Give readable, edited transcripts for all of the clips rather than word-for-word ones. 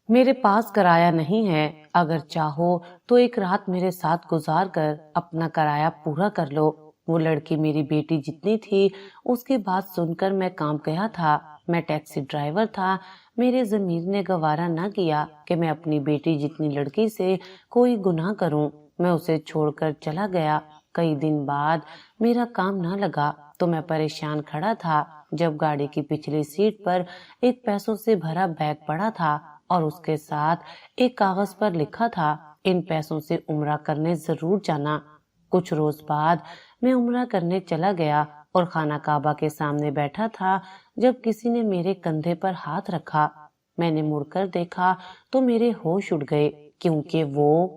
میرے پاس کرایہ نہیں ہے، اگر چاہو تو ایک رات میرے ساتھ گزار کر اپنا کرایہ پورا کر لو۔ وہ لڑکی میری بیٹی جتنی تھی، اس کی بات سن کر میں کانپ گیا تھا۔ میں ٹیکسی ڈرائیور تھا، میرے ضمیر نے گوارا نہ کیا کہ میں اپنی بیٹی جتنی لڑکی سے کوئی گناہ کروں۔ میں اسے چھوڑ کر چلا گیا۔ کئی دن بعد میرا کام نہ لگا تو میں پریشان کھڑا تھا جب گاڑی کی پچھلی سیٹ پر ایک پیسوں سے بھرا بیگ پڑا تھا اور اس کے ساتھ ایک کاغذ پر لکھا تھا، ان پیسوں سے عمرہ کرنے ضرور جانا۔ کچھ روز بعد میں عمرہ کرنے چلا گیا اور خانہ کعبہ کے سامنے بیٹھا تھا جب کسی نے میرے کندھے پر ہاتھ رکھا۔ میں نے مڑ کر دیکھا تو میرے ہوش اڑ گئے، کیونکہ وہ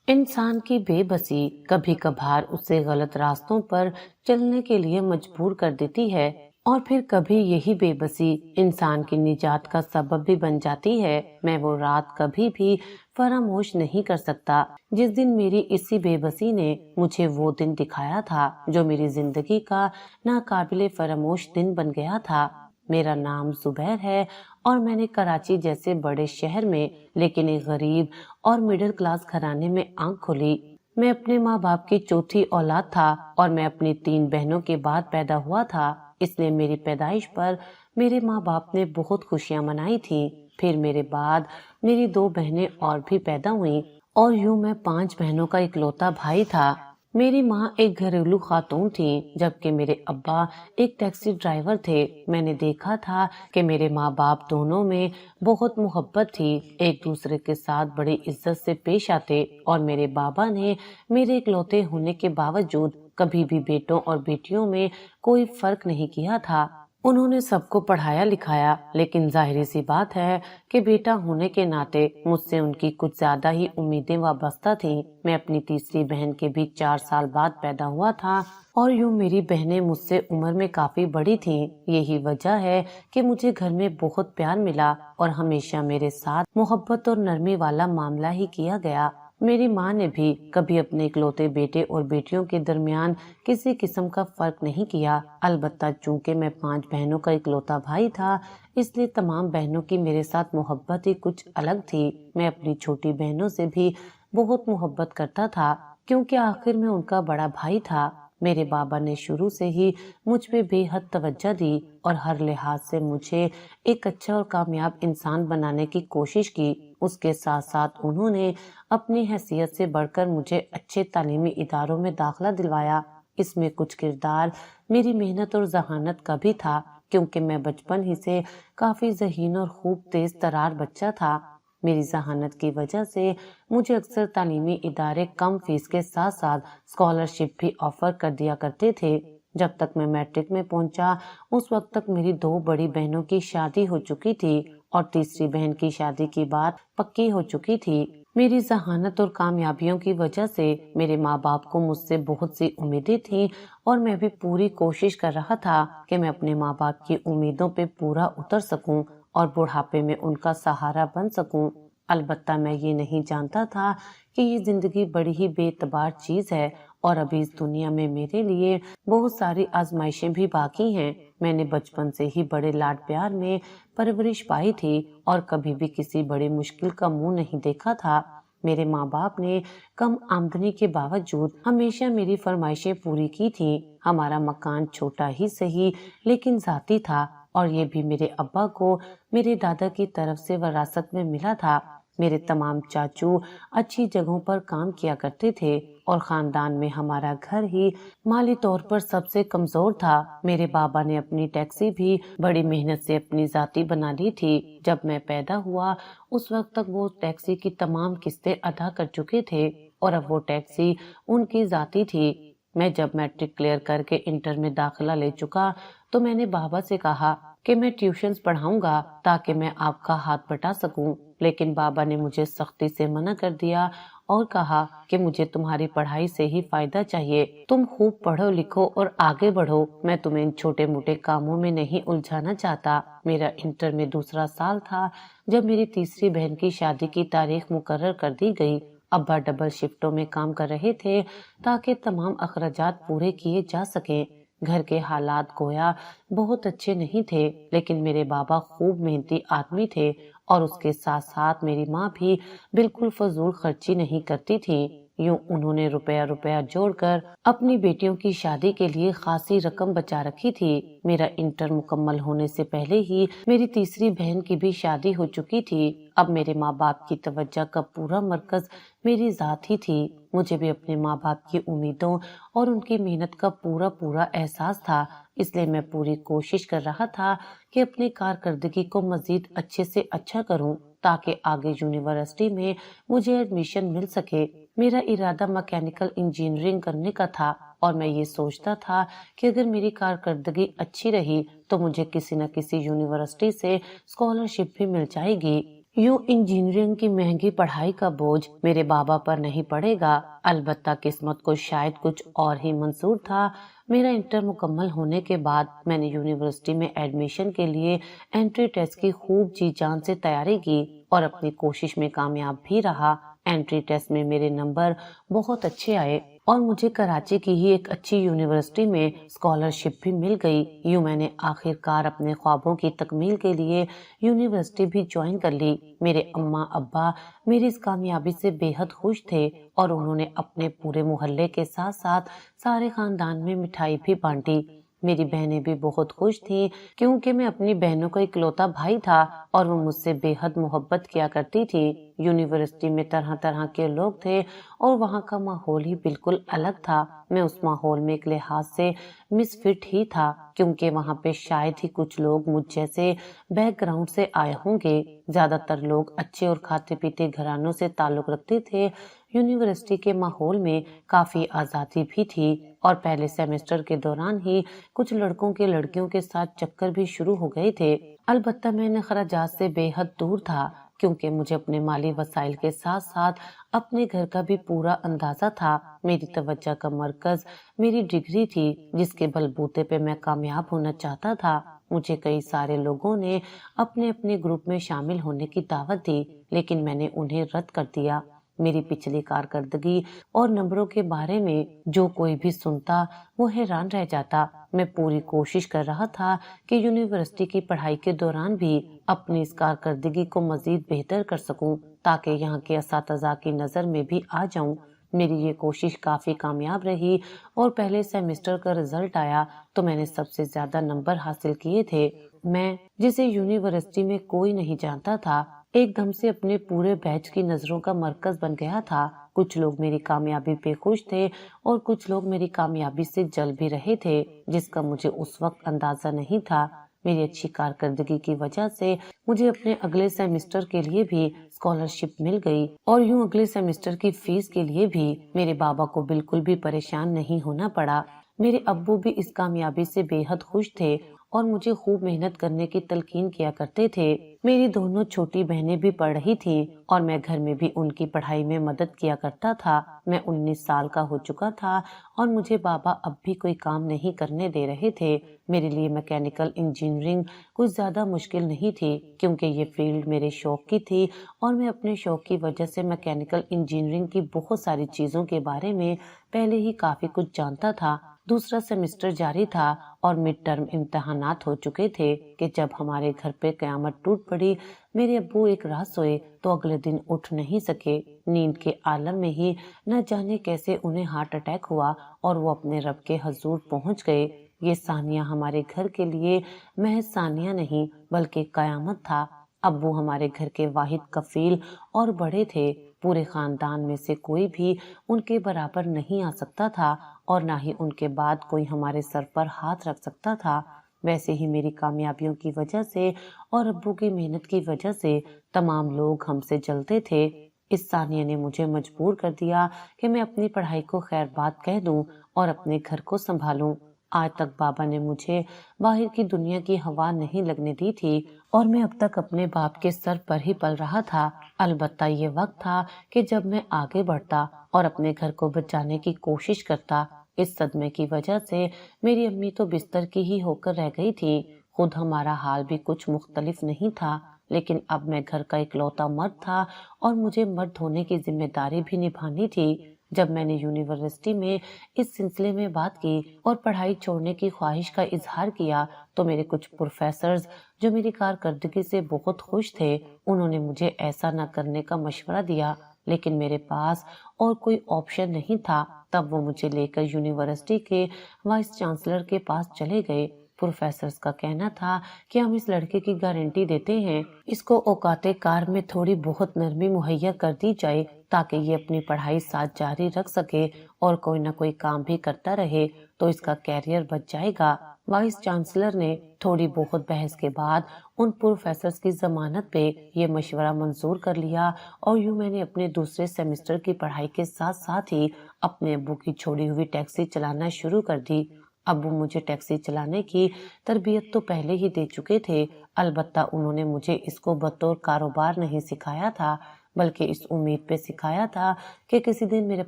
انسان کی بے بسی کبھی کبھار اسے غلط راستوں پر چلنے کے لیے مجبور کر دیتی ہے، اور پھر کبھی یہی بے بسی انسان کی نجات کا سبب بھی بن جاتی ہے۔ میں وہ رات کبھی بھی فراموش نہیں کر سکتا جس دن میری اسی بے بسی نے مجھے وہ دن دکھایا تھا جو میری زندگی کا ناقابل فراموش دن بن گیا تھا۔ میرا نام زبیر ہے اور میں نے کراچی جیسے بڑے شہر میں لیکن ایک غریب اور مڈل کلاس گھرانے میں آنکھ کھولی۔ میں اپنے ماں باپ کی چوتھی اولاد تھا اور میں اپنی 3 بہنوں کے بعد پیدا ہوا تھا، اس لیے میری پیدائش پر میرے ماں باپ نے بہت خوشیاں منائی تھیں۔ پھر میرے بعد میری 2 بہنیں اور بھی پیدا ہوئیں اور یوں میں 5 بہنوں کا اکلوتا بھائی تھا۔ میری ماں ایک گھریلو خاتون تھیں جبکہ میرے ابا ایک ٹیکسی ڈرائیور تھے۔ میں نے دیکھا تھا کہ میرے ماں باپ دونوں میں بہت محبت تھی، ایک دوسرے کے ساتھ بڑی عزت سے پیش آتے، اور میرے بابا نے میرے اکلوتے ہونے کے باوجود کبھی بھی بیٹوں اور بیٹیوں میں کوئی فرق نہیں کیا تھا۔ انہوں نے سب کو پڑھایا لکھایا، لیکن ظاہری سی بات ہے کہ بیٹا ہونے کے ناطے مجھ سے ان کی کچھ زیادہ ہی امیدیں وابستہ تھیں۔ میں اپنی تیسری بہن کے بھی 4 سال بعد پیدا ہوا تھا، اور یوں میری بہنیں مجھ سے عمر میں کافی بڑی تھیں۔ یہی وجہ ہے کہ مجھے گھر میں بہت پیار ملا اور ہمیشہ میرے ساتھ محبت اور نرمی والا معاملہ ہی کیا گیا۔ میری ماں نے بھی کبھی اپنے اکلوتے بیٹے اور بیٹیوں کے درمیان کسی قسم کا فرق نہیں کیا۔ البتہ چونکہ میں 5 بہنوں کا اکلوتا بھائی تھا، اس لیے تمام بہنوں کی میرے ساتھ محبت ہی کچھ الگ تھی۔ میں اپنی چھوٹی بہنوں سے بھی بہت محبت کرتا تھا کیونکہ آخر میں ان کا بڑا بھائی تھا۔ میرے بابا نے شروع سے ہی مجھ پہ بے حد توجہ دی اور ہر لحاظ سے مجھے ایک اچھا اور کامیاب انسان بنانے کی کوشش کی۔ اس کے ساتھ ساتھ انہوں نے اپنی حیثیت سے بڑھ کر مجھے اچھے تعلیمی اداروں میں داخلہ دلوایا۔ اس میں کچھ کردار میری محنت اور ذہانت کا بھی تھا، کیونکہ میں بچپن ہی سے کافی ذہین اور خوب تیز ترار بچہ تھا۔ میری ذہانت کی وجہ سے مجھے اکثر تعلیمی ادارے کم فیس کے ساتھ ساتھ اسکالرشپ بھی آفر کر دیا کرتے تھے۔ جب تک میں میٹرک میں پہنچا اس وقت تک میری 2 بڑی بہنوں کی شادی ہو چکی تھی اور تیسری بہن کی شادی کی بات پکی ہو چکی تھی۔ میری ذہانت اور کامیابیوں کی وجہ سے میرے ماں باپ کو مجھ سے بہت سی امیدیں تھیں، اور میں بھی پوری کوشش کر رہا تھا کہ میں اپنے ماں باپ کی امیدوں پہ پورا اتر سکوں اور بڑھاپے میں ان کا سہارا بن سکوں۔ البتہ میں یہ نہیں جانتا تھا کہ یہ زندگی بڑی ہی بے اعتبار چیز ہے اور ابھی اس دنیا میں میرے لیے بہت ساری آزمائشیں بھی باقی ہیں۔ میں نے بچپن سے ہی بڑے لاڈ پیار میں پرورش پائی تھی اور کبھی بھی کسی بڑی مشکل کا منہ نہیں دیکھا تھا۔ میرے ماں باپ نے کم آمدنی کے باوجود ہمیشہ میری فرمائشیں پوری کی تھیں۔ ہمارا مکان چھوٹا ہی صحیح لیکن ذاتی تھا، اور یہ بھی میرے ابا کو میرے دادا کی طرف سے وراثت میں ملا تھا۔ میرے تمام چاچو اچھی جگہوں پر کام کیا کرتے تھے اور خاندان میں ہمارا گھر ہی مالی طور پر سب سے کمزور تھا۔ میرے بابا نے اپنی ٹیکسی بھی بڑی محنت سے اپنی ذاتی بنا لی تھی۔ جب میں پیدا ہوا اس وقت تک وہ ٹیکسی کی تمام قسطیں ادا کر چکے تھے اور اب وہ ٹیکسی ان کی ذاتی تھی۔ میں جب میٹرک کلیئر کر کے انٹر میں داخلہ لے چکا تو میں نے بابا سے کہا کہ میں ٹیوشنز پڑھاؤں گا تاکہ میں آپ کا ہاتھ بٹا سکوں، لیکن بابا نے مجھے سختی سے منع کر دیا اور کہا کہ مجھے تمہاری پڑھائی سے ہی فائدہ چاہیے، تم خوب پڑھو لکھو اور آگے بڑھو، میں تمہیں ان چھوٹے موٹے کاموں میں نہیں الجھانا چاہتا۔ میرا انٹر میں دوسرا سال تھا جب میری تیسری بہن کی شادی کی تاریخ مقرر کر دی گئی۔ ابا ڈبل شفٹوں میں کام کر رہے تھے تاکہ تمام اخراجات پورے کیے جا سکیں۔ گھر کے حالات گویا بہت اچھے نہیں تھے، لیکن میرے بابا خوب محنتی آدمی تھے اور اس کے ساتھ ساتھ میری ماں بھی بالکل فضول خرچی نہیں کرتی تھی۔ یوں انہوں نے روپیہ روپیہ جوڑ کر اپنی بیٹیوں کی شادی کے لیے خاصی رقم بچا رکھی تھی۔ میرا انٹر مکمل ہونے سے پہلے ہی میری تیسری بہن کی بھی شادی ہو چکی تھی۔ اب میرے ماں باپ کی توجہ کا پورا مرکز میری ذات ہی تھی۔ مجھے بھی اپنے ماں باپ کی امیدوں اور ان کی محنت کا پورا احساس تھا، اس لیے میں پوری کوشش کر رہا تھا کہ اپنی کارکردگی کو مزید اچھے سے اچھا کروں تاکہ آگے یونیورسٹی میں مجھے ایڈمیشن مل سکے۔ میرا ارادہ میکینیکل انجینئرنگ کرنے کا تھا اور میں یہ سوچتا تھا کہ اگر میری کارکردگی اچھی رہی تو مجھے کسی نہ کسی یونیورسٹی سے اسکالرشپ بھی مل جائے گی۔ یوں انجینئرنگ کی مہنگی پڑھائی کا بوجھ میرے بابا پر نہیں پڑے گا۔ البتہ قسمت کو شاید کچھ اور ہی منظور تھا۔ میرا انٹر مکمل ہونے کے بعد میں نے یونیورسٹی میں ایڈمیشن کے لیے انٹری ٹیسٹ کی خوب جی جان سے تیاری کی اور اپنی کوشش میں کامیاب بھی رہا۔ انٹری ٹیسٹ میں میرے نمبر بہت اچھے آئے اور مجھے کراچی کی ہی ایک اچھی یونیورسٹی میں اسکالرشپ بھی مل گئی۔ یوں میں نے آخر کار اپنے خوابوں کی تکمیل کے لیے یونیورسٹی بھی جوائن کر لی۔ میرے اماں ابا میری اس کامیابی سے بے حد خوش تھے اور انہوں نے اپنے پورے محلے کے ساتھ ساتھ سارے خاندان میں مٹھائی بھی بانٹی۔ میری بہنیں بھی بہت خوش تھیں کیونکہ میں اپنی بہنوں کا اکلوتا بھائی تھا اور وہ مجھ سے بے حد محبت کیا کرتی تھی۔ یونیورسٹی میں طرح طرح کے لوگ تھے اور وہاں کا ماحول ہی بالکل الگ تھا۔ میں اس ماحول میں ایک لحاظ سے مس فٹ ہی تھا کیونکہ وہاں پہ شاید ہی کچھ لوگ مجھ جیسے بیک گراؤنڈ سے آئے ہوں گے۔ زیادہ تر لوگ اچھے اور کھاتے پیتے گھرانوں سے تعلق رکھتے تھے۔ یونیورسٹی کے ماحول میں کافی آزادی بھی تھی اور پہلے سیمسٹر کے دوران ہی کچھ لڑکوں کے لڑکیوں کے ساتھ چکر بھی شروع ہو گئے تھے۔ البتہ میں ان اخراجات سے بے حد دور تھا کیونکہ مجھے اپنے مالی وسائل کے ساتھ ساتھ اپنے گھر کا بھی پورا اندازہ تھا۔ میری توجہ کا مرکز میری ڈگری تھی جس کے بل بوتے پہ میں کامیاب ہونا چاہتا تھا۔ مجھے کئی سارے لوگوں نے اپنے اپنے گروپ میں شامل ہونے کی دعوت دی لیکن میں نے انہیں رد کر دیا۔ میری پچھلی کارکردگی اور نمبروں کے بارے میں جو کوئی بھی سنتا وہ حیران رہ جاتا۔ میں پوری کوشش کر رہا تھا کہ یونیورسٹی کی پڑھائی کے دوران بھی اپنی اس کارکردگی کو مزید بہتر کر سکوں تاکہ یہاں کے اساتذہ کی نظر میں بھی آ جاؤں۔ میری یہ کوشش کافی کامیاب رہی اور پہلے سیمسٹر کا رزلٹ آیا تو میں نے سب سے زیادہ نمبر حاصل کیے تھے۔ میں جسے یونیورسٹی میں کوئی نہیں جانتا تھا ایک دم سے اپنے پورے بیچ کی نظروں کا مرکز بن گیا تھا۔ کچھ لوگ میری کامیابی پہ خوش تھے اور کچھ لوگ میری کامیابی سے جل بھی رہے تھے جس کا مجھے اس وقت اندازہ نہیں تھا۔ میری اچھی کارکردگی کی وجہ سے مجھے اپنے اگلے سیمسٹر کے لیے بھی اسکالرشپ مل گئی اور یوں اگلے سیمسٹر کی فیس کے لیے بھی میرے بابا کو بالکل بھی پریشان نہیں ہونا پڑا۔ میرے ابو بھی اس کامیابی سے بے حد خوش تھے اور مجھے خوب محنت کرنے کی تلقین کیا کرتے تھے۔ میری دونوں چھوٹی بہنیں بھی پڑھ رہی تھیں اور میں گھر میں بھی ان کی پڑھائی میں مدد کیا کرتا تھا۔ میں 19 سال کا ہو چکا تھا اور مجھے بابا اب بھی کوئی کام نہیں کرنے دے رہے تھے۔ میرے لیے میکینیکل انجینئرنگ کچھ زیادہ مشکل نہیں تھی کیونکہ یہ فیلڈ میرے شوق کی تھی اور میں اپنے شوق کی وجہ سے میکینیکل انجینئرنگ کی بہت ساری چیزوں کے بارے میں پہلے ہی کافی کچھ جانتا تھا۔ دوسرا سیمسٹر جاری تھا اور مڈ ٹرم امتحانات ہو چکے تھے کہ جب ہمارے گھر پہ قیامت ٹوٹ پڑی۔ میرے ابو ایک رات سوئے تو اگلے دن اٹھ نہیں سکے۔ نیند کے عالم میں ہی نہ جانے کیسے انہیں ہارٹ اٹیک ہوا اور وہ اپنے رب کے حضور پہنچ گئے۔ یہ ثانیہ ہمارے گھر کے لیے محض ثانیہ نہیں بلکہ قیامت تھا۔ ابو ہمارے گھر کے واحد کفیل اور بڑے تھے۔ پورے خاندان میں سے کوئی بھی ان کے برابر نہیں آ سکتا تھا اور نہ ہی ان کے بعد کوئی ہمارے سر پر ہاتھ رکھ سکتا تھا۔ ویسے ہی میری کامیابیوں کی وجہ سے اور ابو کی محنت کی وجہ سے تمام لوگ ہم سے جلتے تھے۔ اس ثانیہ نے مجھے مجبور کر دیا کہ میں اپنی پڑھائی کو خیر بات کہہ دوں اور اپنے گھر کو سنبھالوں۔ آج تک بابا نے مجھے باہر کی دنیا کی ہوا نہیں لگنے دی تھی اور میں اب تک اپنے باپ کے سر پر ہی پل رہا تھا۔ البتہ یہ وقت تھا کہ جب میں آگے بڑھتا اور اپنے گھر کو بچانے کی کوشش کرتا۔ اس صدمے کی وجہ سے میری امی تو بستر کی ہی ہو کر رہ گئی تھی۔ خود ہمارا حال بھی کچھ مختلف نہیں تھا لیکن اب میں گھر کا اکلوتا مرد تھا اور مجھے مرد ہونے کی ذمہ داری بھی نبھانی تھی۔ جب میں نے یونیورسٹی میں اس سلسلے میں بات کی اور پڑھائی چھوڑنے کی خواہش کا اظہار کیا تو میرے کچھ پروفیسرز جو میری کارکردگی سے بہت خوش تھے، انہوں نے مجھے ایسا نہ کرنے کا مشورہ دیا، لیکن میرے پاس اور کوئی آپشن نہیں تھا۔ تب وہ مجھے لے کر یونیورسٹی کے وائس چانسلر کے پاس چلے گئے۔ پروفیسرز کا کہنا تھا کہ ہم اس لڑکے کی گارنٹی دیتے ہیں، اس کو اوقات کار میں تھوڑی بہت نرمی مہیا کر دی جائے تاکہ یہ اپنی پڑھائی ساتھ جاری رکھ سکے اور کوئی نہ کوئی کام بھی کرتا رہے تو اس کا کیریئر بچ جائے گا۔ وائس چانسلر نے تھوڑی بہت بحث کے بعد ان پروفیسرز کی ضمانت پہ یہ مشورہ منظور کر لیا، اور یوں میں نے اپنے دوسرے سیمسٹر کی پڑھائی کے ساتھ ساتھ ہی اپنے ابو کی چھوڑی ہوئی ٹیکسی چلانا شروع کر دی۔ ابو مجھے ٹیکسی چلانے کی تربیت تو پہلے ہی دے چکے تھے، البتہ انہوں نے مجھے اس کو بطور کاروبار نہیں سکھایا تھا، بلکہ اس امید پہ سکھایا تھا کہ کسی دن میرے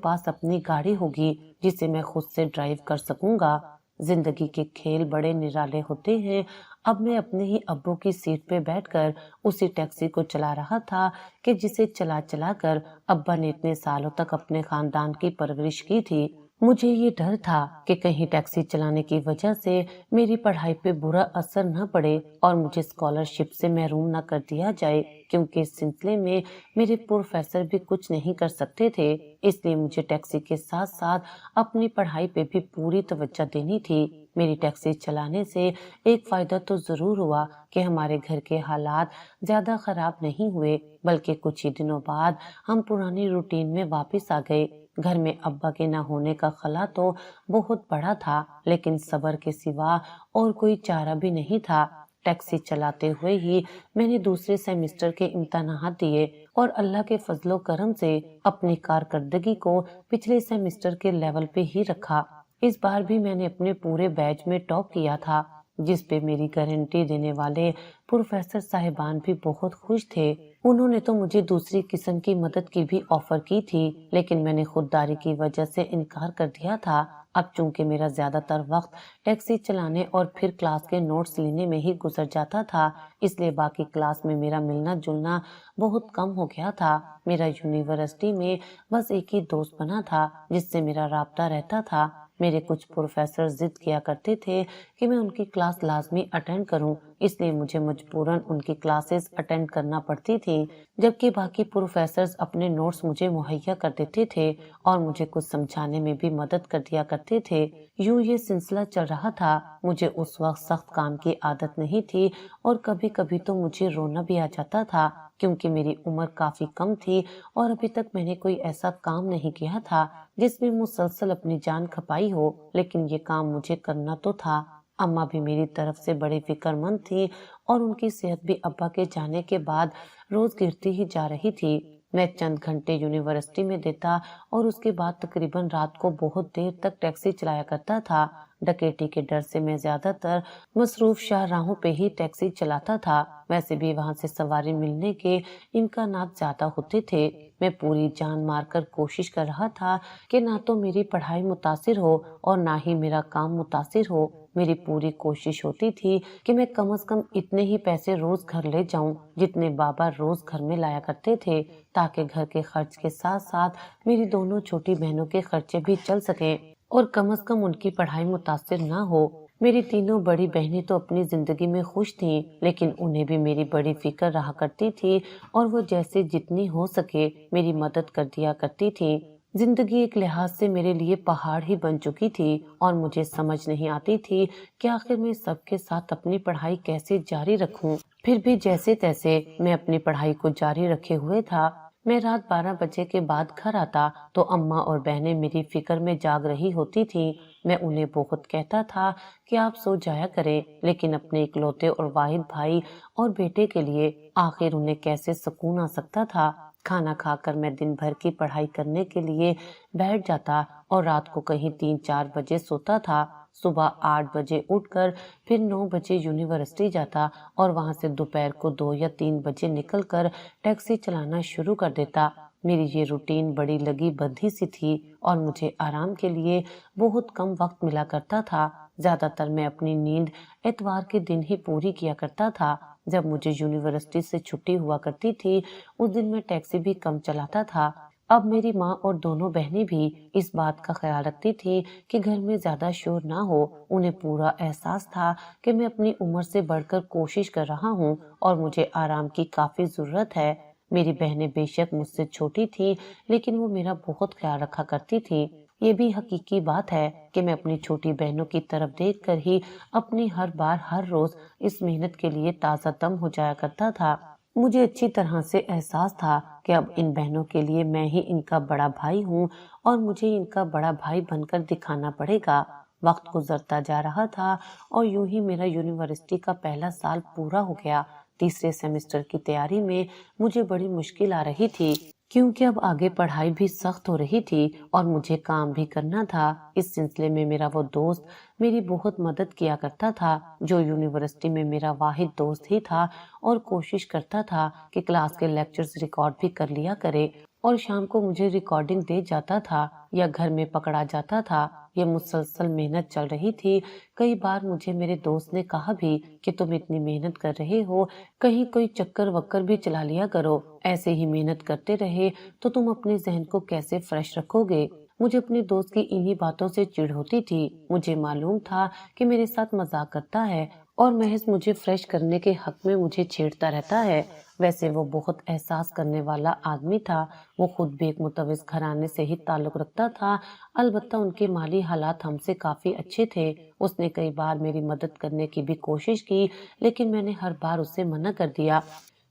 پاس اپنی گاڑی ہوگی جسے میں خود سے ڈرائیو کر سکوں گا۔ زندگی کے کھیل بڑے نرالے ہوتے ہیں۔ اب میں اپنے ہی ابو کی سیٹ پہ بیٹھ کر اسی ٹیکسی کو چلا رہا تھا کہ جسے چلا چلا کر ابا نے اتنے سالوں تک اپنے خاندان کی پرورش کی تھی۔ مجھے یہ ڈر تھا کہ کہیں ٹیکسی چلانے کی وجہ سے میری پڑھائی پہ برا اثر نہ پڑے اور مجھے اسکالرشپ سے محروم نہ کر دیا جائے، کیونکہ اس سلسلے میں میرے پروفیسر بھی کچھ نہیں کر سکتے تھے۔ اس لیے مجھے ٹیکسی کے ساتھ ساتھ اپنی پڑھائی پہ بھی پوری توجہ دینی تھی۔ میری ٹیکسی چلانے سے ایک فائدہ تو ضرور ہوا کہ ہمارے گھر کے حالات زیادہ خراب نہیں ہوئے، بلکہ کچھ ہی دنوں بعد ہم پرانی روٹین میں واپس آ گئے۔ گھر میں ابا کے نہ ہونے کا خلا تو بہت بڑا تھا، لیکن صبر کے سوا اور کوئی چارہ بھی نہیں تھا۔ ٹیکسی چلاتے ہوئے ہی میں نے دوسرے سیمسٹر کے امتحانات دیے اور اللہ کے فضل و کرم سے اپنی کارکردگی کو پچھلے سیمسٹر کے لیول پہ ہی رکھا۔ اس بار بھی میں نے اپنے پورے بیچ میں ٹاپ کیا تھا، جس پہ میری گارنٹی دینے والے پروفیسر صاحبان بھی بہت خوش تھے۔ انہوں نے تو مجھے دوسری قسم کی مدد کی بھی آفر کی تھی، لیکن میں نے خودداری کی وجہ سے انکار کر دیا تھا۔ اب چونکہ میرا زیادہ تر وقت ٹیکسی چلانے اور پھر کلاس کے نوٹس لینے میں ہی گزر جاتا تھا، اس لیے باقی کلاس میں میرا ملنا جلنا بہت کم ہو گیا تھا۔ میرا یونیورسٹی میں بس ایک ہی دوست بنا تھا جس سے میرا رابطہ رہتا تھا۔ میرے کچھ پروفیسر ضد کیا کرتے تھے کہ میں ان کی کلاس لازمی اٹینڈ کروں، اس لیے مجھے مجبوراً ان کی کلاسز اٹینڈ کرنا پڑتی تھی، جبکہ باقی پروفیسرز اپنے نوٹس مجھے مہیا کر دیتے تھے اور مجھے کچھ سمجھانے میں بھی مدد کر دیا کرتے تھے۔ یوں یہ سلسلہ چل رہا تھا۔ مجھے اس وقت سخت کام کی عادت نہیں تھی اور کبھی کبھی تو مجھے رونا بھی آ جاتا تھا، کیونکہ میری عمر کافی کم تھی اور ابھی تک میں نے کوئی ایسا کام نہیں کیا تھا جس میں مسلسل اپنی جان کھپائی ہو، لیکن یہ کام مجھے کرنا تو تھا۔ اماں بھی میری طرف سے بڑی فکر مند تھی اور ان کی صحت بھی ابا کے جانے کے بعد روز گرتی ہی جا رہی تھی۔ میں چند گھنٹے یونیورسٹی میں دیتا اور اس کے بعد تقریباً رات کو بہت دیر تک ٹیکسی چلایا کرتا تھا۔ ڈکیتی کے ڈر سے میں زیادہ تر مصروف شاہراہوں پہ ہی ٹیکسی چلاتا تھا، ویسے بھی وہاں سے سواری ملنے کے امکانات زیادہ ہوتے تھے۔ میں پوری جان مار کر کوشش کر رہا تھا کہ نہ تو میری پڑھائی متاثر ہو اور نہ ہی میرا کام متاثر ہو۔ میری پوری کوشش ہوتی تھی کہ میں کم از کم اتنے ہی پیسے روز گھر لے جاؤں جتنے بابا روز گھر میں لایا کرتے تھے، تاکہ گھر کے خرچ کے ساتھ ساتھ میری دونوں چھوٹی بہنوں کے خرچے بھی چل سکیں اور کم از کم ان کی پڑھائی متاثر نہ ہو۔ میری تینوں بڑی بہنیں تو اپنی زندگی میں خوش تھیں، لیکن انہیں بھی میری بڑی فکر رہا کرتی تھی اور وہ جیسے جتنی ہو سکے میری مدد کر دیا کرتی تھی۔ زندگی ایک لحاظ سے میرے لیے پہاڑ ہی بن چکی تھی اور مجھے سمجھ نہیں آتی تھی کہ آخر میں سب کے ساتھ اپنی پڑھائی کیسے جاری رکھوں۔ پھر بھی جیسے تیسے میں اپنی پڑھائی کو جاری رکھے ہوئے تھا۔ میں رات 12 بجے کے بعد گھر آتا تو اماں اور بہنیں میری فکر میں جاگ رہی ہوتی تھی۔ میں انہیں بہت کہتا تھا کہ آپ سو جایا کریں، لیکن اپنے اکلوتے اور واحد بھائی اور بیٹے کے لیے آخر انہیں کیسے سکون آ سکتا تھا۔ کھانا کھا کر میں دن بھر کی پڑھائی کرنے کے لیے بیٹھ جاتا اور رات کو کہیں 3-4 بجے سوتا تھا۔ صبح 8 بجے اٹھ کر پھر 9 بجے یونیورسٹی جاتا اور وہاں سے دوپہر کو 2 یا 3 بجے نکل کر ٹیکسی چلانا شروع کر دیتا۔ میری یہ روٹین بڑی لگی بندھی سی تھی اور مجھے آرام کے لیے بہت کم وقت ملا کرتا تھا۔ زیادہ تر میں اپنی نیند اتوار کے دن ہی پوری کیا کرتا تھا، جب مجھے یونیورسٹی سے چھٹی ہوا کرتی تھی۔ اس دن میں ٹیکسی بھی کم چلاتا تھا، اب میری ماں اور دونوں بہنیں بھی اس بات کا خیال رکھتی تھی کہ گھر میں زیادہ شور نہ ہو۔ انہیں پورا احساس تھا کہ میں اپنی عمر سے بڑھ کر کوشش کر رہا ہوں اور مجھے آرام کی کافی ضرورت ہے۔ میری بہنیں بے شک مجھ سے چھوٹی تھی، لیکن وہ میرا بہت خیال رکھا کرتی تھی۔ یہ بھی حقیقی بات ہے کہ میں اپنی چھوٹی بہنوں کی طرف دیکھ کر ہی اپنی ہر روز اس محنت کے لیے تازہ دم ہو جایا کرتا تھا۔ مجھے اچھی طرح سے احساس تھا کہ اب ان بہنوں کے لیے میں ہی ان کا بڑا بھائی ہوں اور مجھے ان کا بڑا بھائی بن کر دکھانا پڑے گا۔ وقت گزرتا جا رہا تھا اور یوں ہی میرا یونیورسٹی کا پہلا سال پورا ہو گیا۔ تیسرے سیمسٹر کی تیاری میں مجھے بڑی مشکل آ رہی تھی، کیونکہ اب آگے پڑھائی بھی سخت ہو رہی تھی اور مجھے کام بھی کرنا تھا۔ اس سلسلے میں میرا وہ دوست میری بہت مدد کیا کرتا تھا، جو یونیورسٹی میں میرا واحد دوست ہی تھا، اور کوشش کرتا تھا کہ کلاس کے لیکچرز ریکارڈ بھی کر لیا کرے، اور شام کو مجھے ریکارڈنگ دے جاتا تھا یا گھر میں پکڑا جاتا تھا۔ یہ مسلسل محنت چل رہی تھی۔ کئی بار مجھے میرے دوست نے کہا بھی کہ تم اتنی محنت کر رہے ہو، کہیں کوئی چکر وکر بھی چلا لیا کرو، ایسے ہی محنت کرتے رہے تو تم اپنے ذہن کو کیسے فریش رکھو گے۔ مجھے اپنے دوست کی انہی باتوں سے چڑ ہوتی تھی۔ مجھے معلوم تھا کہ میرے ساتھ مذاق کرتا ہے اور محض مجھے فریش کرنے کے حق میں مجھے چھیڑتا رہتا ہے۔ ویسے وہ بہت احساس کرنے والا آدمی تھا۔ وہ خود بھی ایک متوسط گھرانے سے ہی تعلق رکھتا تھا، البتہ ان کے مالی حالات ہم سے کافی اچھے تھے۔ اس نے کئی بار میری مدد کرنے کی بھی کوشش کی، لیکن میں نے ہر بار اسے منع کر دیا۔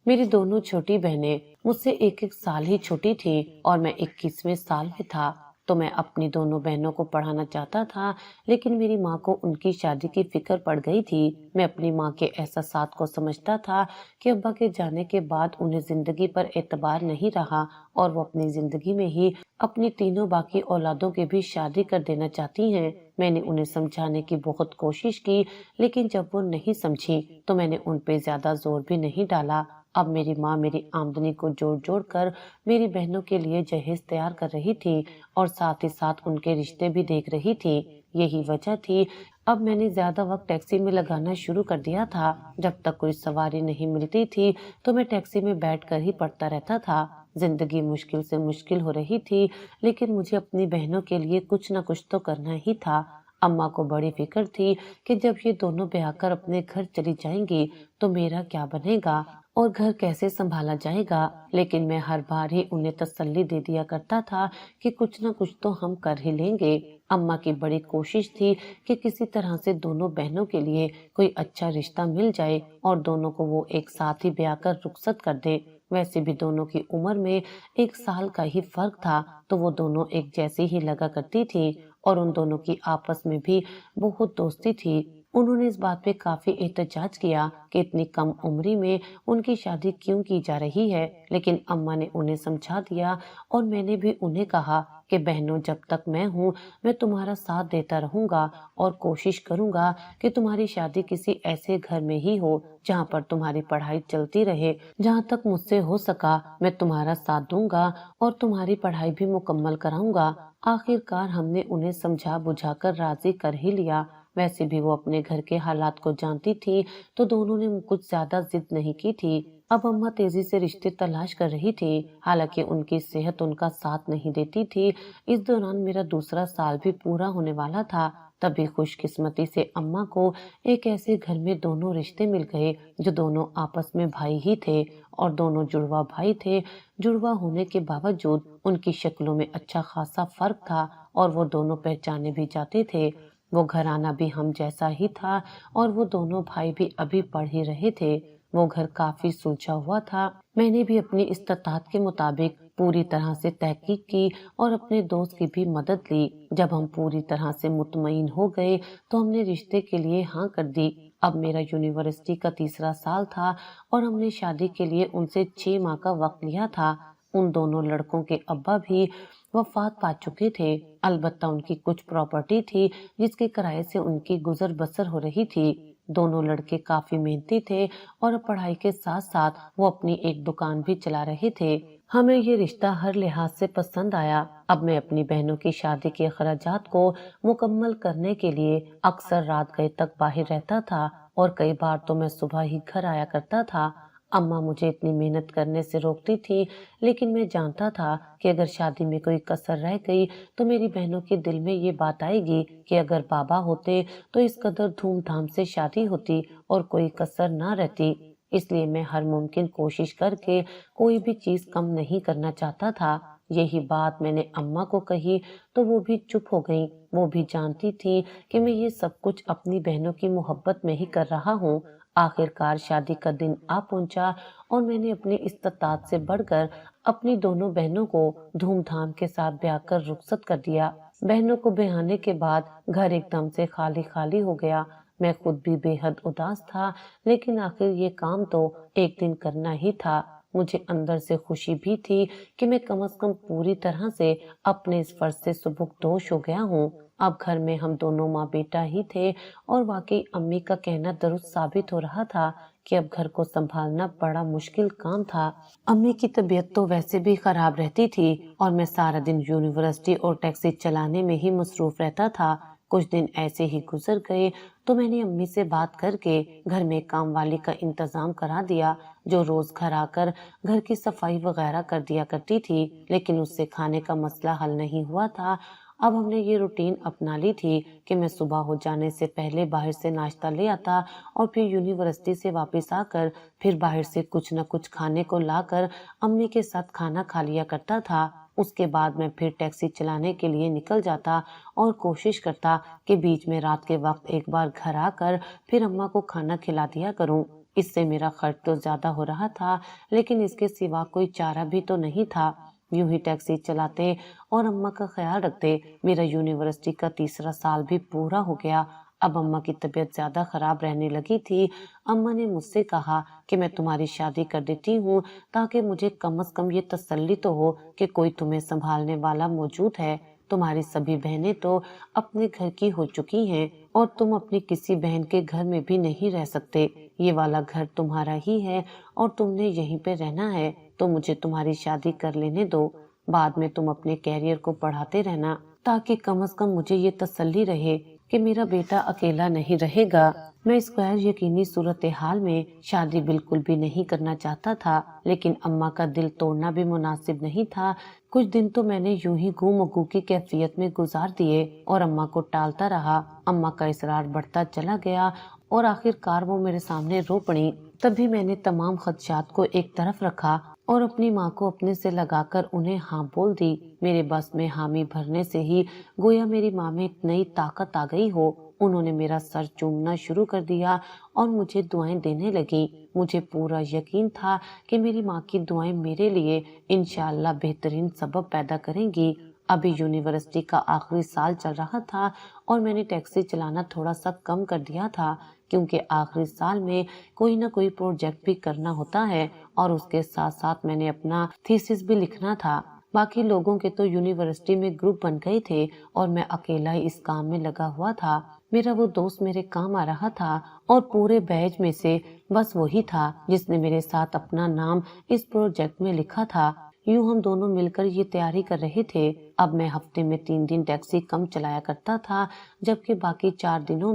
میری دونوں چھوٹی بہنیں مجھ سے ایک سال ہی چھوٹی تھیں اور میں 21ویں سال میں تھا، تو میں اپنی دونوں بہنوں کو پڑھانا چاہتا تھا، لیکن میری ماں کو ان کی شادی کی فکر پڑ گئی تھی۔ میں اپنی ماں کے احساسات کو سمجھتا تھا کہ ابا کے جانے کے بعد انہیں زندگی پر اعتبار نہیں رہا اور وہ اپنی زندگی میں ہی اپنی تینوں باقی اولادوں کی بھی شادی کر دینا چاہتی ہیں۔ میں نے انہیں سمجھانے کی بہت کوشش کی، لیکن جب وہ نہیں سمجھی تو میں نے ان پہ زیادہ زور بھی نہیں ڈالا۔ اب میری ماں میری آمدنی کو جوڑ جوڑ کر میری بہنوں کے لیے جہیز تیار کر رہی تھی اور ساتھ ہی ساتھ ان کے رشتے بھی دیکھ رہی تھی۔ یہی وجہ تھی اب میں نے زیادہ وقت ٹیکسی میں لگانا شروع کر دیا تھا۔ جب تک کوئی سواری نہیں ملتی تھی تو میں ٹیکسی میں بیٹھ کر ہی پڑھتا رہتا تھا۔ زندگی مشکل سے مشکل ہو رہی تھی، لیکن مجھے اپنی بہنوں کے لیے کچھ نہ کچھ تو کرنا ہی تھا۔ اماں کو بڑی فکر تھی کہ جب یہ دونوں بیاہ کر اپنے گھر چلی جائیں گی تو میرا کیا بنے گا اور گھر کیسے سنبھالا جائے گا، لیکن میں ہر بار ہی انہیں تسلی دے دیا کرتا تھا کہ کچھ نہ کچھ تو ہم کر ہی لیں گے۔ اماں کی بڑی کوشش تھی کہ کسی طرح سے دونوں بہنوں کے لیے کوئی اچھا رشتہ مل جائے اور دونوں کو وہ ایک ساتھ ہی بیاہ کر رخصت کر دے۔ ویسے بھی دونوں کی عمر میں 1 سال کا ہی فرق تھا، تو وہ دونوں ایک جیسی ہی لگا کرتی تھی اور ان دونوں کی آپس میں بھی بہت دوستی تھی۔ انہوں نے اس بات پہ کافی احتجاج کیا کہ اتنی کم عمری میں ان کی شادی کیوں کی جا رہی ہے، لیکن اماں نے انہیں سمجھا دیا اور میں نے بھی انہیں کہا کہ بہنوں، جب تک میں ہوں میں تمہارا ساتھ دیتا رہوں گا اور کوشش کروں گا کہ تمہاری شادی کسی ایسے گھر میں ہی ہو جہاں پر تمہاری پڑھائی چلتی رہے۔ جہاں تک مجھ سے ہو سکا میں تمہارا ساتھ دوں گا اور تمہاری پڑھائی بھی مکمل کراؤں گا۔ آخر کار ہم نے انہیں سمجھا بجھا کر راضی کر ہی لیا۔ ویسے بھی وہ اپنے گھر کے حالات کو جانتی تھی، تو دونوں نے کچھ زیادہ ضد نہیں کی تھی۔ اب اماں تیزی سے رشتے تلاش کر رہی تھی، حالانکہ ان کی صحت ان کا ساتھ نہیں دیتی تھی۔ اس دوران میرا دوسرا سال بھی پورا ہونے والا تھا، تبھی خوش قسمتی سے اماں کو ایک ایسے گھر میں دونوں رشتے مل گئے جو دونوں آپس میں بھائی ہی تھے اور دونوں جڑوا بھائی تھے۔ جڑوا ہونے کے باوجود ان کی شکلوں میں اچھا خاصا فرق تھا اور وہ دونوں پہچانے بھی جاتے تھے۔ وہ گھرانہ بھی ہم جیسا ہی تھا اور وہ دونوں بھائی بھی ابھی پڑھ ہی رہے تھے۔ وہ گھر کافی سلجھا ہوا تھا۔ میں نے بھی اپنی استطاعت کے مطابق پوری طرح سے تحقیق کی اور اپنے دوست کی بھی مدد لی۔ جب ہم پوری طرح سے مطمئن ہو گئے تو ہم نے رشتے کے لیے ہاں کر دی۔ اب میرا یونیورسٹی کا تیسرا سال تھا اور ہم نے شادی کے لیے ان سے 6 ماہ کا وقت لیا تھا۔ ان دونوں لڑکوں کے ابا بھی وفات پا چکے تھے، البتہ ان کی کچھ پراپرٹی تھی جس کے کرائے سے ان کی گزر بسر ہو رہی تھی۔ دونوں لڑکے کافی محنتی تھے اور پڑھائی کے ساتھ ساتھ وہ اپنی ایک دکان بھی چلا رہے تھے۔ ہمیں یہ رشتہ ہر لحاظ سے پسند آیا۔ اب میں اپنی بہنوں کی شادی کے اخراجات کو مکمل کرنے کے لیے اکثر رات گئے تک باہر رہتا تھا اور کئی بار تو میں صبح ہی گھر آیا کرتا تھا۔ اماں مجھے اتنی محنت کرنے سے روکتی تھی، لیکن میں جانتا تھا کہ اگر شادی میں کوئی کسر رہ گئی تو میری بہنوں کے دل میں یہ بات آئے گی کہ اگر بابا ہوتے تو اس قدر دھوم دھام سے شادی ہوتی اور کوئی کسر نہ رہتی۔ اس لیے میں ہر ممکن کوشش کر کے کوئی بھی چیز کم نہیں کرنا چاہتا تھا۔ یہی بات میں نے اماں کو کہی تو وہ بھی چپ ہو گئیں۔ وہ بھی جانتی تھی کہ میں یہ سب کچھ اپنی بہنوں کی محبت میں ہی کر رہا ہوں۔ آخر کار شادی کا دن آ پہنچا اور میں نے اپنی استطاعت سے بڑھ کر اپنی دونوں بہنوں کو دھوم دھام کے ساتھ بیاہ کر رخصت کر دیا۔ بہنوں کو بیاہنے کے بعد گھر ایک دم سے خالی خالی ہو گیا۔ میں خود بھی بے حد اداس تھا، لیکن آخر یہ کام تو ایک دن کرنا ہی تھا۔ مجھے اندر سے خوشی بھی تھی کہ میں کم از کم پوری طرح سے اپنے اس فرض سے سبکدوش ہو گیا ہوں۔ اب گھر میں ہم دونوں ماں بیٹا ہی تھے اور واقعی امی کا کہنا درست ثابت ہو رہا تھا کہ اب گھر کو سنبھالنا بڑا مشکل کام تھا۔ امی کی طبیعت تو ویسے بھی خراب رہتی تھی اور میں سارا دن یونیورسٹی اور ٹیکسی چلانے میں ہی مصروف رہتا تھا۔ کچھ دن ایسے ہی گزر گئے تو میں نے امی سے بات کر کے گھر میں کام والی کا انتظام کرا دیا، جو روز گھر آ کر گھر کی صفائی وغیرہ کر دیا کرتی تھی، لیکن اس سے کھانے کا مسئلہ حل نہیں ہوا تھا۔ اب ہم نے یہ روٹین اپنا لی تھی کہ میں صبح ہو جانے سے پہلے باہر سے ناشتہ لے آتا اور پھر یونیورسٹی سے واپس آ کر پھر باہر سے کچھ نہ کچھ کھانے کو لا کر امی کے ساتھ کھانا کھا لیا کرتا تھا۔ اس کے بعد میں پھر ٹیکسی چلانے کے لیے نکل جاتا اور کوشش کرتا کہ بیچ میں رات کے وقت ایک بار گھر آ کر پھر اماں کو کھانا کھلا دیا کروں۔ اس سے میرا خرچ تو زیادہ ہو رہا تھا، لیکن اس کے سوا کوئی چارہ بھی تو نہیں تھا۔ یوں ہی ٹیکسی چلاتے اور اماں کا خیال رکھتے میرا یونیورسٹی کا تیسرا سال بھی پورا ہو گیا۔ اب اماں کی طبیعت زیادہ خراب رہنے لگی تھی۔ اماں نے مجھ سے کہا کہ میں تمہاری شادی کر دیتی ہوں تاکہ مجھے کم از کم یہ تسلی تو ہو کہ کوئی تمہیں سنبھالنے والا موجود ہے۔ تمہاری سبھی بہنیں تو اپنے گھر کی ہو چکی ہیں اور تم اپنی کسی بہن کے گھر میں بھی نہیں رہ سکتے۔ یہ والا گھر تمہارا ہی ہے اور تم نے یہیں پہ رہنا ہے، تو مجھے تمہاری شادی کر لینے دو۔ بعد میں تم اپنے کیریئر کو پڑھاتے رہنا تاکہ کم از کم مجھے یہ تسلی رہے کہ میرا بیٹا اکیلا نہیں رہے گا۔ میں اس غیر یقینی صورتحال میں شادی بالکل بھی نہیں کرنا چاہتا تھا، لیکن اماں کا دل توڑنا بھی مناسب نہیں تھا۔ کچھ دن تو میں نے یوں ہی گم وگو کی کیفیت میں گزار دیے اور اماں کو ٹالتا رہا۔ اماں کا اصرار بڑھتا چلا گیا اور آخر کار وہ میرے سامنے رو پڑی۔ تبھی میں نے تمام خدشات کو ایک طرف رکھا اور اپنی ماں کو اپنے سے لگا کر انہیں ہاں بول دی۔ میرے بس میں حامی بھرنے سے ہی گویا میری ماں میں ایک نئی طاقت آ گئی ہو۔ انہوں نے میرا سر چومنا شروع کر دیا اور مجھے دعائیں دینے لگی۔ مجھے پورا یقین تھا کہ میری ماں کی دعائیں میرے لیے انشاءاللہ بہترین سبب پیدا کریں گی۔ ابھی یونیورسٹی کا آخری سال چل رہا تھا اور میں نے ٹیکسی چلانا تھوڑا سا کم کر دیا تھا، کیونکہ آخری سال میں کوئی نہ کوئی پروجیکٹ بھی کرنا ہوتا ہے اور اس کے ساتھ ساتھ میں نے اپنا تھیسس بھی لکھنا تھا۔ باقی لوگوں کے تو یونیورسٹی میں گروپ بن گئے تھے اور میں اکیلا ہی اس کام میں لگا ہوا تھا۔ میرا وہ دوست میرے کام آ رہا تھا اور پورے بیچ میں سے بس وہی تھا جس نے میرے ساتھ اپنا نام اس پروجیکٹ میں لکھا تھا۔ یوں ہم دونوں مل کر یہ تیاری کر رہے تھے۔ اب میں ہفتے میں 3 دن ٹیکسی کم چلایا کرتا تھا، جبکہ باقی 4 دنوں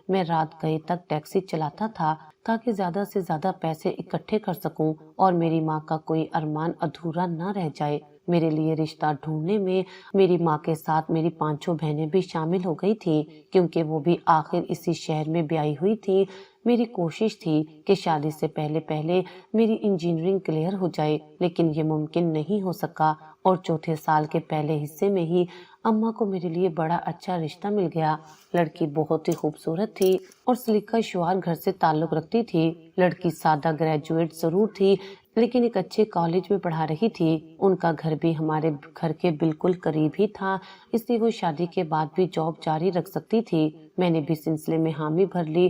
میں رات گئے تک ٹیکسی چلاتا تھا تاکہ زیادہ سے زیادہ پیسے اکٹھے کر سکوں اور میری ماں کا کوئی ارمان ادھورا نہ رہ جائے۔ میرے لیے رشتہ ڈھونڈنے میں میری ماں کے ساتھ میری 5 بہنیں بھی شامل ہو گئی تھی، کیونکہ وہ بھی آخر اسی شہر میں بیاہی ہوئی تھی۔ میری کوشش تھی کہ شادی سے پہلے پہلے میری انجینئرنگ کلیئر ہو جائے، لیکن یہ ممکن نہیں ہو سکا اور چوتھے سال کے پہلے حصے میں ہی اماں کو میرے لیے بڑا اچھا رشتہ مل گیا۔ لڑکی بہت ہی خوبصورت تھی اور سلیقہ شعار گھر سے تعلق رکھتی تھی۔ لڑکی سادہ گریجویٹ ضرور تھی، لیکن ایک اچھے کالج میں پڑھا رہی تھی۔ ان کا گھر بھی ہمارے گھر کے بالکل قریب ہی تھا، اس لیے وہ شادی کے بعد بھی جاب جاری رکھ سکتی تھی۔ میں نے بھی سلسلے میں حامی بھر لی۔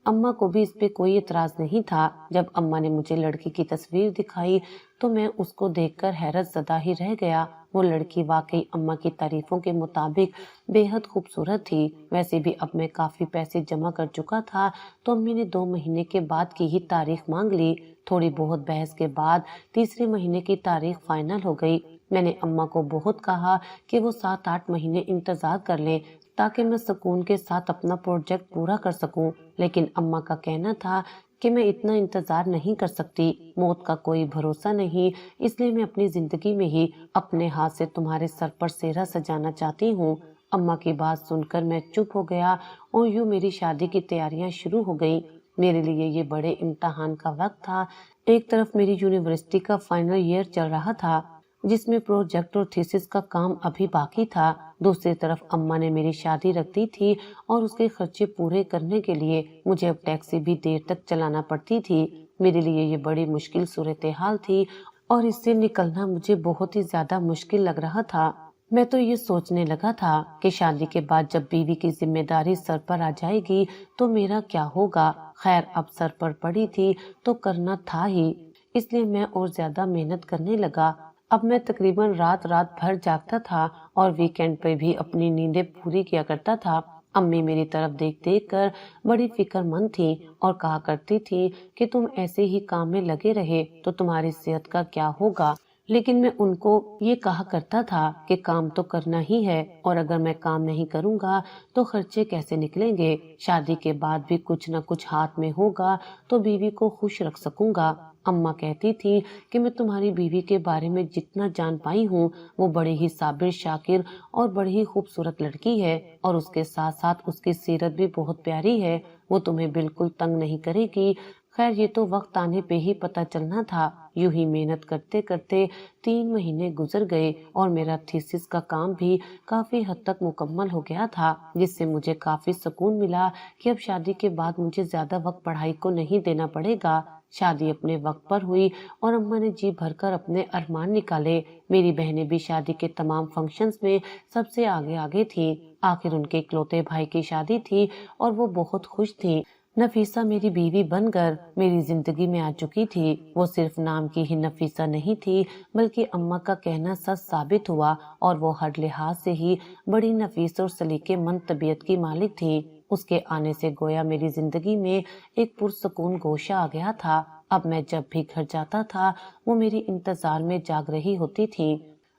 اماں کو بھی اس پہ کوئی اعتراض نہیں تھا۔ جب اماں نے مجھے لڑکی کی تصویر دکھائی تو میں اس کو دیکھ کر حیرت زدہ ہی رہ گیا۔ وہ لڑکی واقعی اماں کی تعریفوں کے مطابق بے حد خوبصورت تھی۔ ویسے بھی اب میں کافی پیسے جمع کر چکا تھا تو امی نے 2 مہینے کے بعد کی ہی تاریخ مانگ لی۔ تھوڑی بہت بحث کے بعد تیسرے مہینے کی تاریخ فائنل ہو گئی۔ میں نے اماں کو بہت کہا کہ وہ 7-8 مہینے انتظار کر لیں تاکہ میں سکون کے ساتھ اپنا پروجیکٹ پورا کر سکوں، لیکن اماں کا کہنا تھا کہ میں اتنا انتظار نہیں کر سکتی، موت کا کوئی بھروسہ نہیں، اس لیے میں اپنی زندگی میں ہی اپنے ہاتھ سے تمہارے سر پر سہرا سجانا چاہتی ہوں۔ اماں کی بات سن کر میں چپ ہو گیا اور یوں میری شادی کی تیاریاں شروع ہو گئیں۔ میرے لیے یہ بڑے امتحان کا وقت تھا۔ ایک طرف میری یونیورسٹی کا فائنل ایئر چل رہا تھا جس میں پروجیکٹ اور تھیسس کا کام ابھی باقی تھا، دوسری طرف اماں نے میری شادی رکھ دی تھی اور اس کے خرچے پورے کرنے کے لیے مجھے اب ٹیکسی بھی دیر تک چلانا پڑتی تھی۔ میرے لیے یہ بڑی مشکل صورتحال تھی اور اس سے نکلنا مجھے بہت ہی زیادہ مشکل لگ رہا تھا۔ میں تو یہ سوچنے لگا تھا کہ شادی کے بعد جب بیوی کی ذمہ داری سر پر آ جائے گی تو میرا کیا ہوگا۔ خیر اب سر پر پڑی تھی تو کرنا تھا ہی، اس لیے میں اور زیادہ محنت کرنے لگا۔ اب میں تقریباً رات بھر جاگتا تھا اور ویکینڈ پہ بھی اپنی نیندیں پوری کیا کرتا تھا۔ امی میری طرف دیکھ کر بڑی فکر مند تھی اور کہا کرتی تھی کہ تم ایسے ہی کام میں لگے رہے تو تمہاری صحت کا کیا ہوگا، لیکن میں ان کو یہ کہا کرتا تھا کہ کام تو کرنا ہی ہے اور اگر میں کام نہیں کروں گا تو خرچے کیسے نکلیں گے، شادی کے بعد بھی کچھ نہ کچھ ہاتھ میں ہوگا تو بیوی کو خوش رکھ سکوں گا۔ اماں کہتی تھی کہ میں تمہاری بیوی کے بارے میں جتنا جان پائی ہوں وہ بڑی ہی صابر، شاکر اور بڑی ہی خوبصورت لڑکی ہے اور اس کے ساتھ ساتھ اس کی سیرت بھی بہت پیاری ہے، وہ تمہیں بالکل تنگ نہیں کرے گی۔ خیر یہ تو وقت آنے پہ ہی پتہ چلنا تھا۔ یوں ہی محنت کرتے کرتے 3 مہینے گزر گئے اور میرا تھیسس کا کام بھی کافی حد تک مکمل ہو گیا تھا، جس سے مجھے کافی سکون ملا کہ اب شادی کے بعد مجھے زیادہ وقت پڑھائی کو نہیں دینا پڑے گا۔ شادی اپنے وقت پر ہوئی اور اماں نے جی بھر کر اپنے ارمان نکالے۔ میری بہنیں بھی شادی کے تمام فنکشنز میں سب سے آگے تھیں۔ آخر ان کے اکلوتے بھائی کی شادی تھی اور وہ بہت خوش تھی۔ نفیسہ میری بیوی بن کر میری زندگی میں آ چکی تھی۔ وہ صرف نام کی ہی نفیسہ نہیں تھی بلکہ اماں کا کہنا سچ ثابت ہوا اور وہ ہر لحاظ سے ہی بڑی نفیس اور سلیقے مند طبیعت کی مالک تھی۔ اس کے آنے سے گویا میری زندگی میں ایک پرسکون گوشہ آ گیا تھا۔ اب میں جب بھی گھر جاتا تھا وہ میری انتظار میں جاگ رہی ہوتی تھی۔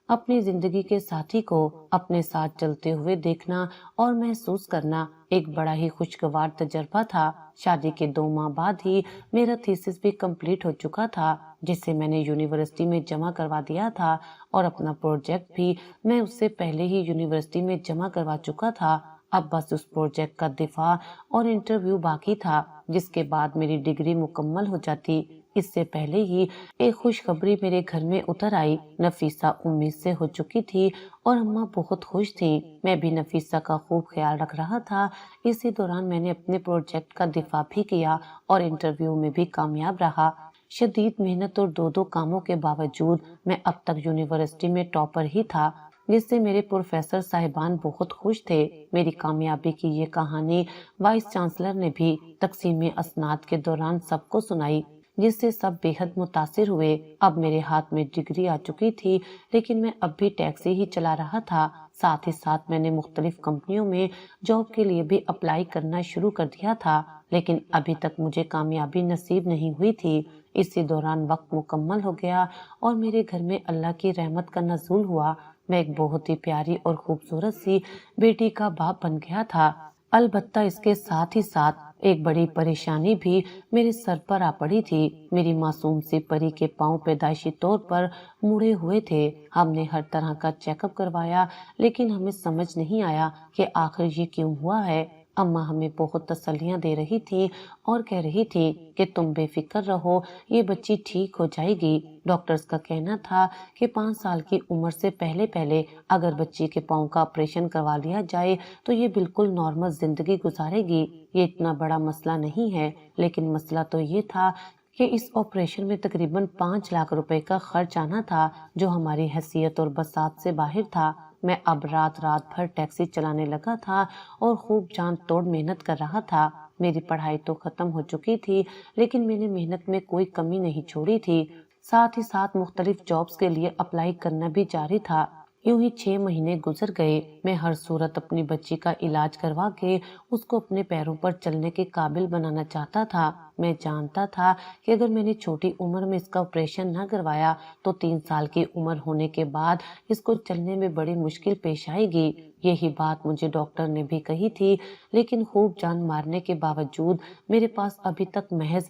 اپنی زندگی کے ساتھی کو اپنے ساتھ چلتے ہوئے دیکھنا اور محسوس کرنا ایک بڑا ہی خوشگوار تجربہ تھا۔ شادی کے 2 ماہ بعد ہی میرا تھیسس بھی کمپلیٹ ہو چکا تھا جسے میں نے یونیورسٹی میں جمع کروا دیا تھا اور اپنا پروجیکٹ بھی میں اس سے پہلے ہی یونیورسٹی میں جمع کروا چکا تھا۔ اب بس اس پروجیکٹ کا دفاع اور انٹرویو باقی تھا جس کے بعد میری ڈگری مکمل ہو جاتی۔ اس سے پہلے ہی ایک خوشخبری میرے گھر میں اتر آئی۔ نفیسہ امید سے ہو چکی تھی اور اماں بہت خوش تھی۔ میں بھی نفیسہ کا خوب خیال رکھ رہا تھا۔ اسی دوران میں نے اپنے پروجیکٹ کا دفاع بھی کیا اور انٹرویو میں بھی کامیاب رہا۔ شدید محنت اور 2 کاموں کے باوجود میں اب تک یونیورسٹی میں ٹاپر ہی تھا، جس سے میرے پروفیسر صاحبان بہت خوش تھے۔ میری کامیابی کی یہ کہانی وائس چانسلر نے بھی تقسیم اسناد کے دوران سب کو سنائی، جس سے سب بے حد متاثر ہوئے۔ اب میرے ہاتھ میں ڈگری آ چکی تھی لیکن میں اب بھی ٹیکسی ہی چلا رہا تھا۔ ساتھ ہی ساتھ میں نے مختلف کمپنیوں میں جاب کے لیے بھی اپلائی کرنا شروع کر دیا تھا لیکن ابھی تک مجھے کامیابی نصیب نہیں ہوئی تھی۔ اسی دوران وقت مکمل ہو گیا اور میرے گھر میں اللہ کی رحمت کا نزول ہوا۔ میں ایک بہت ہی پیاری اور خوبصورت سی بیٹی کا باپ بن گیا تھا۔ البتہ اس کے ساتھ ہی ساتھ ایک بڑی پریشانی بھی میرے سر پر آ پڑی تھی۔ میری معصوم سی پری کے پاؤں پیدائشی طور پر مڑے ہوئے تھے۔ ہم نے ہر طرح کا چیک اپ کروایا لیکن ہمیں سمجھ نہیں آیا کہ آخر یہ کیوں ہوا ہے۔ اماں ہمیں بہت تسلیاں دے رہی تھی اور کہہ رہی تھی کہ تم بے فکر رہو، یہ بچی ٹھیک ہو جائے گی۔ ڈاکٹرز کا کہنا تھا کہ 5 سال کی عمر سے پہلے اگر بچی کے پاؤں کا آپریشن کروا لیا جائے تو یہ بالکل نارمل زندگی گزارے گی۔ یہ اتنا بڑا مسئلہ نہیں ہے، لیکن مسئلہ تو یہ تھا کہ اس آپریشن میں تقریباً 5 لاکھ روپے کا خرچ آنا تھا جو ہماری حیثیت اور بساط سے باہر تھا۔ میں اب رات بھر ٹیکسی چلانے لگا تھا اور خوب جان توڑ محنت کر رہا تھا۔ میری پڑھائی تو ختم ہو چکی تھی لیکن میں نے محنت میں کوئی کمی نہیں چھوڑی تھی۔ ساتھ ہی ساتھ مختلف جابز کے لیے اپلائی کرنا بھی جاری تھا۔ یوں ہی 6 مہینے گزر گئے۔ میں ہر صورت اپنی بچی کا علاج کروا کے اس کو اپنے پیروں پر چلنے کے قابل بنانا چاہتا تھا۔ میں جانتا تھا کہ اگر میں نے چھوٹی عمر میں اس کا آپریشن نہ کروایا تو 3 سال کی عمر ہونے کے بعد اس کو چلنے میں بڑی مشکل پیش آئے گی۔ یہی بات مجھے ڈاکٹر نے بھی کہی تھی لیکن خوب جان مارنے کے باوجود میرے پاس ابھی تک محض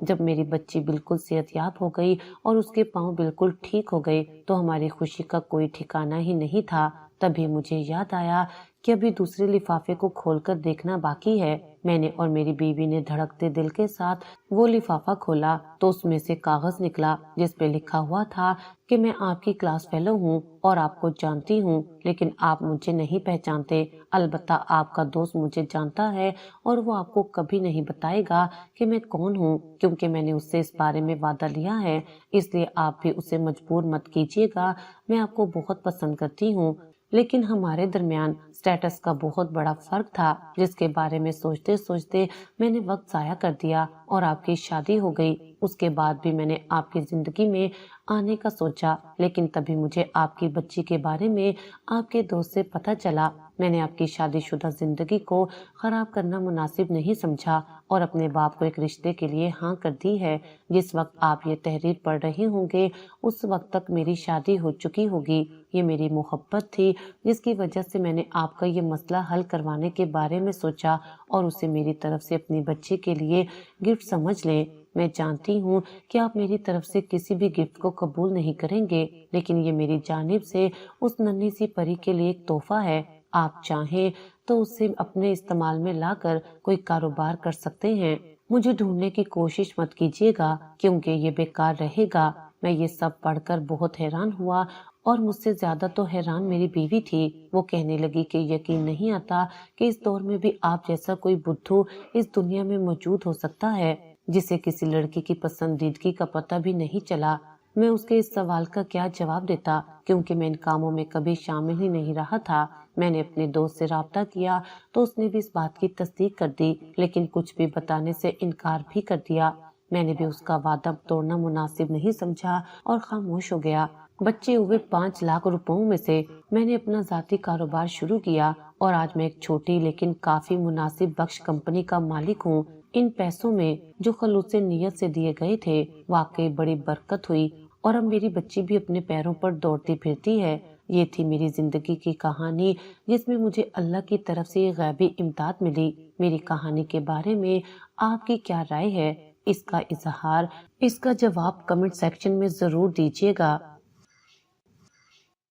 جب میری بچی بالکل صحت یاب ہو گئی اور اس کے پاؤں بالکل ٹھیک ہو گئے تو ہماری خوشی کا کوئی ٹھکانہ ہی نہیں تھا۔ تبھی مجھے یاد آیا کہ ابھی دوسرے لفافے کو کھول کر دیکھنا باقی ہے۔ میں نے اور میری بیوی نے دھڑکتے دل کے ساتھ وہ لفافہ کھولا تو اس میں سے کاغذ نکلا جس پہ لکھا ہوا تھا کہ میں آپ کی کلاس فیلو ہوں اور آپ کو جانتی ہوں، لیکن آپ مجھے نہیں پہچانتے۔ البتہ آپ کا دوست مجھے جانتا ہے اور وہ آپ کو کبھی نہیں بتائے گا کہ میں کون ہوں، کیونکہ میں نے اس سے اس بارے میں وعدہ لیا ہے۔ اس لیے آپ بھی اسے مجبور مت کیجیے گا۔ میں آپ کو بہت پسند کرتی ہوں، لیکن ہمارے درمیان سٹیٹس کا بہت بڑا فرق تھا جس کے بارے میں سوچتے سوچتے میں نے وقت ضائع کر دیا اور آپ کی شادی ہو گئی۔ اس کے بعد بھی میں نے آپ کی زندگی میں آنے کا سوچا، لیکن تبھی مجھے آپ کی بچی کے بارے میں آپ کے دوست سے پتہ چلا۔ میں نے آپ کی شادی شدہ زندگی کو خراب کرنا مناسب نہیں سمجھا اور اپنے باپ کو ایک رشتے کے لیے ہاں کر دی ہے۔ جس وقت آپ یہ تحریر پڑھ رہے ہوں گے اس وقت تک میری شادی ہو چکی ہوگی۔ یہ میری محبت تھی جس کی وجہ سے میں نے آپ کا یہ مسئلہ حل کروانے کے بارے میں سوچا اور اسے میری طرف سے اپنی بچی کے لیے گفٹ سمجھ لیں۔ میں جانتی ہوں کہ آپ میری طرف سے کسی بھی گفٹ کو قبول نہیں کریں گے، لیکن یہ میری جانب سے اس ننھی سی پری کے لیے ایک تحفہ ہے۔ آپ چاہیں تو اسے اپنے استعمال میں لا کر کوئی کاروبار کر سکتے ہیں۔ مجھے ڈھونڈنے کی کوشش مت کیجیے گا کیونکہ یہ بیکار رہے گا۔ میں یہ سب پڑھ کر بہت حیران ہوا اور مجھ سے زیادہ تو حیران میری بیوی تھی۔ وہ کہنے لگی کہ یقین نہیں آتا کہ اس دور میں بھی آپ جیسا کوئی بدھو اس دنیا میں موجود ہو سکتا ہے جسے کسی لڑکی کی پسندیدگی کا پتہ بھی نہیں چلا۔ میں اس کے اس سوال کا کیا جواب دیتا کیونکہ میں ان کاموں میں کبھی شامل ہی نہیں رہا تھا۔ میں نے اپنے دوست سے رابطہ کیا تو اس نے بھی اس بات کی تصدیق کر دی، لیکن کچھ بھی بتانے سے انکار بھی کر دیا۔ میں نے بھی اس کا وعدہ توڑنا مناسب نہیں سمجھا اور خاموش ہو گیا۔ بچے ہوئے 5 لاکھ روپوں میں سے میں نے اپنا ذاتی کاروبار شروع کیا اور آج میں ایک چھوٹی لیکن کافی مناسب بخش کمپنی کا مالک ہوں۔ ان پیسوں میں جو خلوص نیت سے دیے گئے تھے واقعی بڑی برکت ہوئی اور اب میری بچی بھی اپنے پیروں پر دوڑتی پھرتی ہے۔ یہ تھی میری زندگی کی کہانی جس میں مجھے اللہ کی طرف سے یہ غیبی امداد ملی۔ میری کہانی کے بارے میں آپ کی کیا رائے ہے؟ اس کا اظہار، اس کا جواب کمنٹ سیکشن میں ضرور دیجیے گا۔